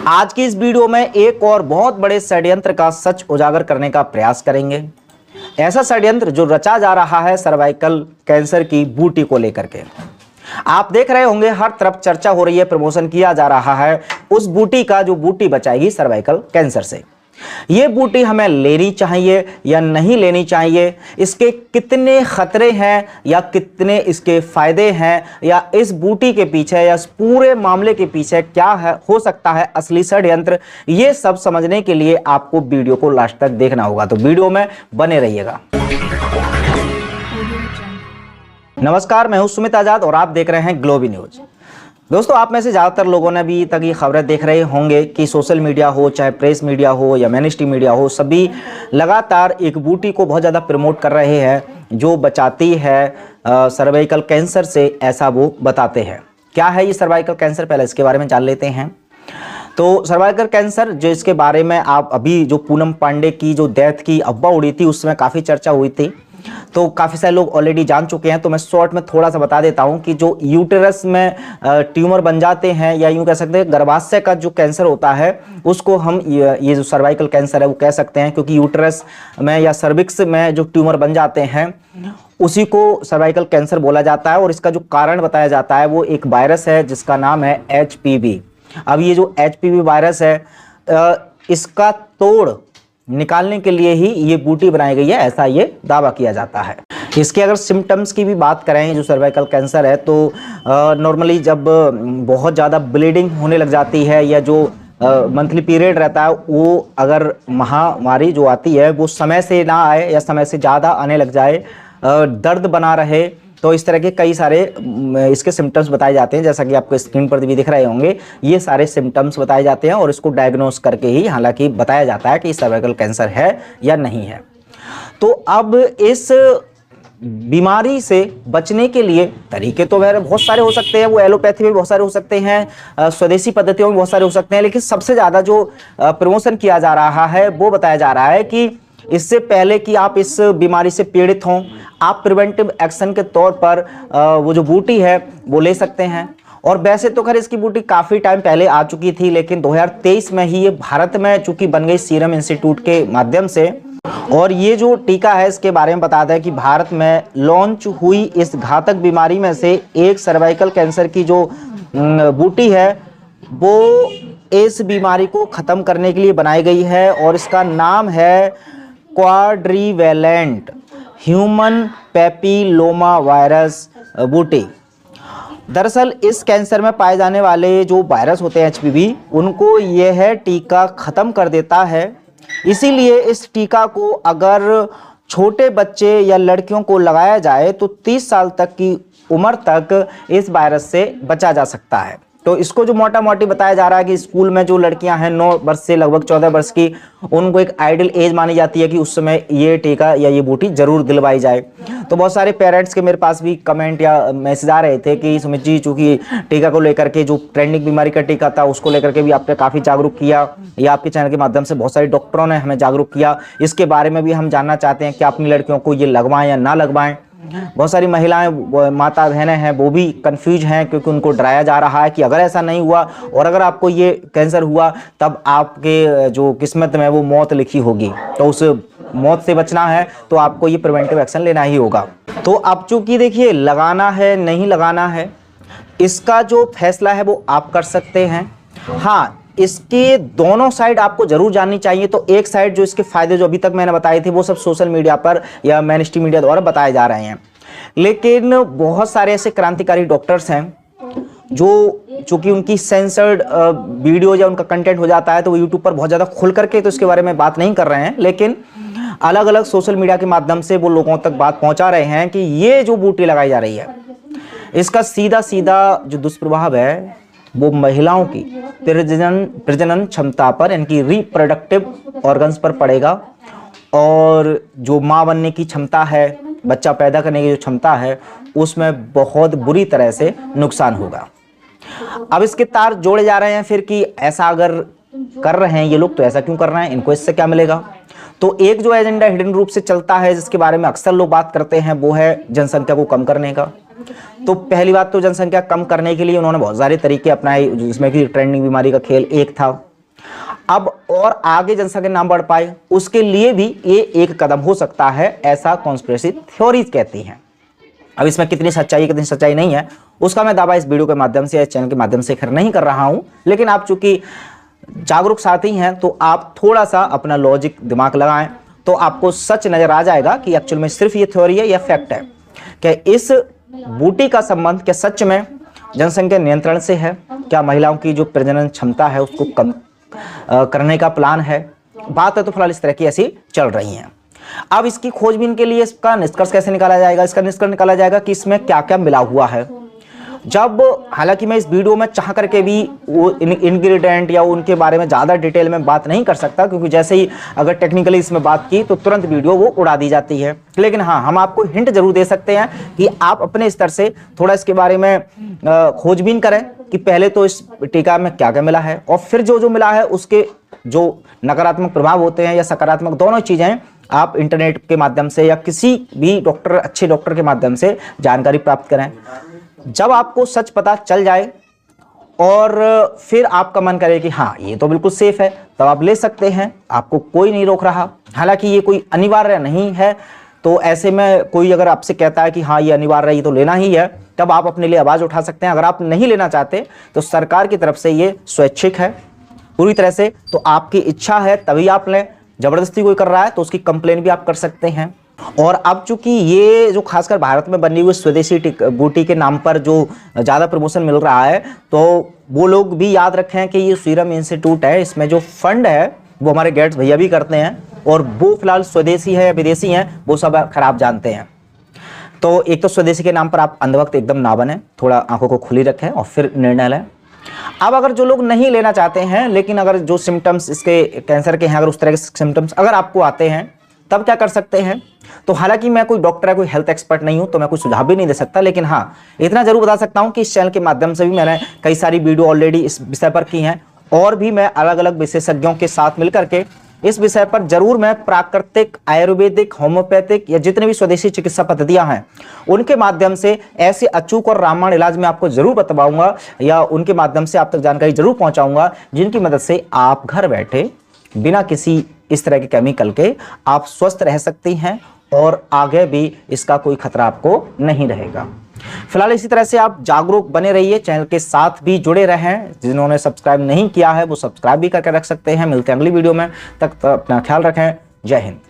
आज की इस वीडियो में एक और बहुत बड़े षड्यंत्र का सच उजागर करने का प्रयास करेंगे। ऐसा षड्यंत्र जो रचा जा रहा है सर्वाइकल कैंसर की बूटी को लेकर के। आप देख रहे होंगे हर तरफ चर्चा हो रही है, प्रमोशन किया जा रहा है उस बूटी का जो बूटी बचाएगी सर्वाइकल कैंसर से। ये बूटी हमें लेनी चाहिए या नहीं लेनी चाहिए, इसके कितने खतरे हैं या कितने इसके फायदे हैं, या इस बूटी के पीछे या इस पूरे मामले के पीछे क्या है हो सकता है असली षड्यंत्र, ये सब समझने के लिए आपको वीडियो को लास्ट तक देखना होगा। तो वीडियो में बने रहिएगा। नमस्कार, मैं हूं सुमित आजाद और आप देख रहे हैं ग्लोबी न्यूज। दोस्तों, आप में से ज़्यादातर लोगों ने भी तक ये खबरें देख रहे होंगे कि सोशल मीडिया हो, चाहे प्रेस मीडिया हो या मेन स्ट्रीम मीडिया हो, सभी लगातार एक बूटी को बहुत ज़्यादा प्रमोट कर रहे हैं जो बचाती है सर्वाइकल कैंसर से, ऐसा वो बताते हैं। क्या है ये सर्वाइकल कैंसर, पहले इसके बारे में जान लेते हैं। तो सर्वाइकल कैंसर जो इसके बारे में आप अभी जो पूनम पांडे की जो डेथ की अफवाह उड़ी थी उसमें काफ़ी चर्चा हुई थी, तो काफ़ी सारे लोग ऑलरेडी जान चुके हैं। तो मैं शॉर्ट में थोड़ा सा बता देता हूं कि जो यूटेरस में ट्यूमर बन जाते हैं या यूं कह सकते हैं गर्भाशय का जो कैंसर होता है उसको हम ये जो सर्वाइकल कैंसर है वो कह सकते हैं, क्योंकि यूटेरस में या सर्विक्स में जो ट्यूमर बन जाते हैं उसी को सर्वाइकल कैंसर बोला जाता है। और इसका जो कारण बताया जाता है वो एक वायरस है जिसका नाम है HPV। अब ये जो HPV वायरस है इसका तोड़ निकालने के लिए ही ये बूटी बनाई गई है, ऐसा ये दावा किया जाता है। इसके अगर सिम्टम्स की भी बात करें जो सर्वाइकल कैंसर है तो नॉर्मली जब बहुत ज़्यादा ब्लीडिंग होने लग जाती है या जो मंथली पीरियड रहता है वो अगर महामारी जो आती है वो समय से ना आए या समय से ज़्यादा आने लग जाए, दर्द बना रहे, तो इस तरह के कई सारे इसके सिम्टम्स बताए जाते हैं। जैसा कि आपको स्क्रीन पर भी दिख रहे होंगे ये सारे सिम्टम्स बताए जाते हैं और इसको डायग्नोस करके ही हालांकि बताया जाता है कि सर्वाइकल कैंसर है या नहीं है। तो अब इस बीमारी से बचने के लिए तरीके तो वह बहुत सारे हो सकते हैं, वो एलोपैथी में बहुत सारे हो सकते हैं, स्वदेशी पद्धतियों में बहुत सारे हो सकते हैं, लेकिन सबसे ज़्यादा जो प्रमोशन किया जा रहा है वो बताया जा रहा है कि इससे पहले कि आप इस बीमारी से पीड़ित हों, आप प्रिवेंटिव एक्शन के तौर पर वो जो बूटी है वो ले सकते हैं। और वैसे तो खैर इसकी बूटी काफ़ी टाइम पहले आ चुकी थी, लेकिन 2023 में ही ये भारत में चूंकि बन गई सीरम इंस्टीट्यूट के माध्यम से। और ये जो टीका है इसके बारे में बताता है कि भारत में लॉन्च हुई इस घातक बीमारी में से एक सर्वाइकल कैंसर की जो बूटी है वो इस बीमारी को ख़त्म करने के लिए बनाई गई है और इसका नाम है क्वाड्रीवैलेंट ह्यूमन पैपिलोमा वायरस बूटी। दरअसल इस कैंसर में पाए जाने वाले जो वायरस होते हैं HPV उनको यह टीका ख़त्म कर देता है। इसीलिए इस टीका को अगर छोटे बच्चे या लड़कियों को लगाया जाए तो 30 साल तक की उम्र तक इस वायरस से बचा जा सकता है। तो इसको जो मोटा मोटी बताया जा रहा है कि स्कूल में जो लड़कियां हैं 9 वर्ष से लगभग 14 वर्ष की, उनको एक आइडियल एज मानी जाती है कि उस समय ये टीका या ये बूटी जरूर दिलवाई जाए। तो बहुत सारे पेरेंट्स के मेरे पास भी कमेंट या मैसेज आ रहे थे कि सुमित जी चूँकि टीका को लेकर के जो ट्रेंडिंग बीमारी का टीका था उसको लेकर के भी आपने काफ़ी जागरूक किया, या आपके चैनल के माध्यम से बहुत सारे डॉक्टरों ने हमें जागरूक किया। इसके बारे में भी हम जानना चाहते हैं कि अपनी लड़कियों को ये लगवाएं या ना लगवाएं। बहुत सारी महिलाएं, माता बहनें हैं वो भी कंफ्यूज हैं क्योंकि उनको डराया जा रहा है कि अगर ऐसा नहीं हुआ और अगर आपको ये कैंसर हुआ तब आपके जो किस्मत में वो मौत लिखी होगी, तो उस मौत से बचना है तो आपको ये प्रिवेंटिव एक्शन लेना ही होगा। तो अब चूंकि देखिए लगाना है नहीं लगाना है इसका जो फैसला है वो आप कर सकते हैं। हाँ, इसके दोनों साइड आपको जरूर जाननी चाहिए। तो एक साइड जो इसके फायदे जो अभी तक मैंने बताए थे वो सब सोशल मीडिया पर या मेन स्ट्रीम मीडिया द्वारा बताए जा रहे हैं, लेकिन बहुत सारे ऐसे क्रांतिकारी डॉक्टर्स हैं जो चूंकि उनकी सेंसर्ड वीडियो या उनका कंटेंट हो जाता है तो वो यूट्यूब पर बहुत ज़्यादा खुल करके तो इसके बारे में बात नहीं कर रहे हैं, लेकिन अलग अलग सोशल मीडिया के माध्यम से वो लोगों तक बात पहुँचा रहे हैं कि ये जो बूटी लगाई जा रही है इसका सीधा सीधा जो दुष्प्रभाव है वो महिलाओं की प्रजनन क्षमता पर, इनकी रिप्रोडक्टिव ऑर्गन्स पर पड़ेगा और जो माँ बनने की क्षमता है, बच्चा पैदा करने की जो क्षमता है उसमें बहुत बुरी तरह से नुकसान होगा। अब इसके तार जोड़े जा रहे हैं फिर कि ऐसा अगर कर रहे हैं ये लोग तो ऐसा क्यों कर रहे हैं, इनको इससे क्या मिलेगा। तो एक जो एजेंडा हिडन रूप से चलता है जिसके बारे में अक्सर लोग बात करते हैं वो है जनसंख्या को कम करने का। तो पहली बात तो जनसंख्या कम करने के लिए उन्होंने बहुत सारे तरीके अपनाए, जिसमें कि ट्रेंडिंग बीमारी का खेल एक था, अब और आगे जनसंख्या ना बढ़ पाए उसके लिए भी ये एक कदम हो सकता है, ऐसा कॉन्स्पिरेसी थ्योरीज कहती हैं। अब इसमें कितनी सच्चाई नहीं है उसका मैं दावा इस वीडियो के माध्यम से, इस चैनल के माध्यम से खैर नहीं कर रहा हूं, लेकिन आप चूंकि जागरूक साथी हैं तो आप थोड़ा सा अपना लॉजिक दिमाग लगाएं तो आपको सच नजर आ जाएगा कि एक्चुअल में सिर्फ ये थ्योरी है या फैक्ट है। क्या इस बूटी का संबंध क्या सच में जनसंख्या नियंत्रण से है? क्या महिलाओं की जो प्रजनन क्षमता है उसको कम करने का प्लान है? बात है तो फिलहाल इस तरह की ऐसी चल रही हैं। अब इसकी खोजबीन के लिए इसका निष्कर्ष कैसे निकाला जाएगा? इसका निष्कर्ष निकाला जाएगा कि इसमें क्या क्या मिला हुआ है। जब हालांकि मैं इस वीडियो में चाह करके भी वो इंग्रेडिएंट या उनके बारे में ज़्यादा डिटेल में बात नहीं कर सकता, क्योंकि जैसे ही अगर टेक्निकली इसमें बात की तो तुरंत वीडियो वो उड़ा दी जाती है। लेकिन हाँ, हम आपको हिंट जरूर दे सकते हैं कि आप अपने स्तर से थोड़ा इसके बारे में खोजबीन करें कि पहले तो इस टीका में क्या क्या मिला है और फिर जो मिला है उसके जो नकारात्मक प्रभाव होते हैं या सकारात्मक, दोनों चीज़ें आप इंटरनेट के माध्यम से या किसी भी डॉक्टर, अच्छे डॉक्टर के माध्यम से जानकारी प्राप्त करें। जब आपको सच पता चल जाए और फिर आपका मन करे कि हाँ ये तो बिल्कुल सेफ है, तब आप ले सकते हैं, आपको कोई नहीं रोक रहा। हालांकि ये कोई अनिवार्य नहीं है, तो ऐसे में कोई अगर आपसे कहता है कि हाँ ये अनिवार्य है, ये तो लेना ही है, तब आप अपने लिए आवाज़ उठा सकते हैं। अगर आप नहीं लेना चाहते तो सरकार की तरफ से ये स्वैच्छिक है पूरी तरह से, तो आपकी इच्छा है तभी आप लें। जबरदस्ती कोई कर रहा है तो उसकी कंप्लेन भी आप कर सकते हैं। और अब चूंकि ये जो खासकर भारत में बनी हुई स्वदेशी बूटी के नाम पर जो ज़्यादा प्रमोशन मिल रहा है, तो वो लोग भी याद रखें कि ये सीरम इंस्टीट्यूट है, इसमें जो फंड है वो हमारे गेट्स भैया भी करते हैं और वो फिलहाल स्वदेशी है या विदेशी हैं वो सब खराब जानते हैं। तो एक तो स्वदेशी के नाम पर आप अंधभक्त एकदम ना बने, थोड़ा आंखों को खुली रखें और फिर निर्णय लें। अब अगर जो लोग नहीं लेना चाहते हैं, लेकिन अगर जो सिम्टम्स इसके कैंसर के हैं, अगर उस तरह के सिम्टम्स अगर आपको आते हैं तब क्या कर सकते हैं? तो हालांकि मैं कोई डॉक्टर है, कोई हेल्थ एक्सपर्ट नहीं हूं, तो मैं कोई सुझाव भी नहीं दे सकता, लेकिन हाँ इतना जरूर बता सकता हूं कि इस चैनल के माध्यम से भी मैंने कई सारी वीडियो ऑलरेडी इस विषय पर की हैं और भी मैं अलग अलग विशेषज्ञों के साथ मिलकर के इस विषय पर जरूर मैं प्राकृतिक, आयुर्वेदिक, होम्योपैथिक या जितने भी स्वदेशी चिकित्सा पद्धतियां हैं उनके माध्यम से ऐसे अचूक और रामबाण इलाज में आपको जरूर बताऊंगा या उनके माध्यम से आप तक जानकारी जरूर पहुंचाऊंगा, जिनकी मदद से आप घर बैठे बिना किसी इस तरह के केमिकल के आप स्वस्थ रह सकती हैं और आगे भी इसका कोई खतरा आपको नहीं रहेगा। फिलहाल इसी तरह से आप जागरूक बने रहिए, चैनल के साथ भी जुड़े रहें। जिन्होंने सब्सक्राइब नहीं किया है वो सब्सक्राइब भी करके रख सकते हैं। मिलते हैं अगली वीडियो में, तक अपना ख्याल रखें। जय हिंद।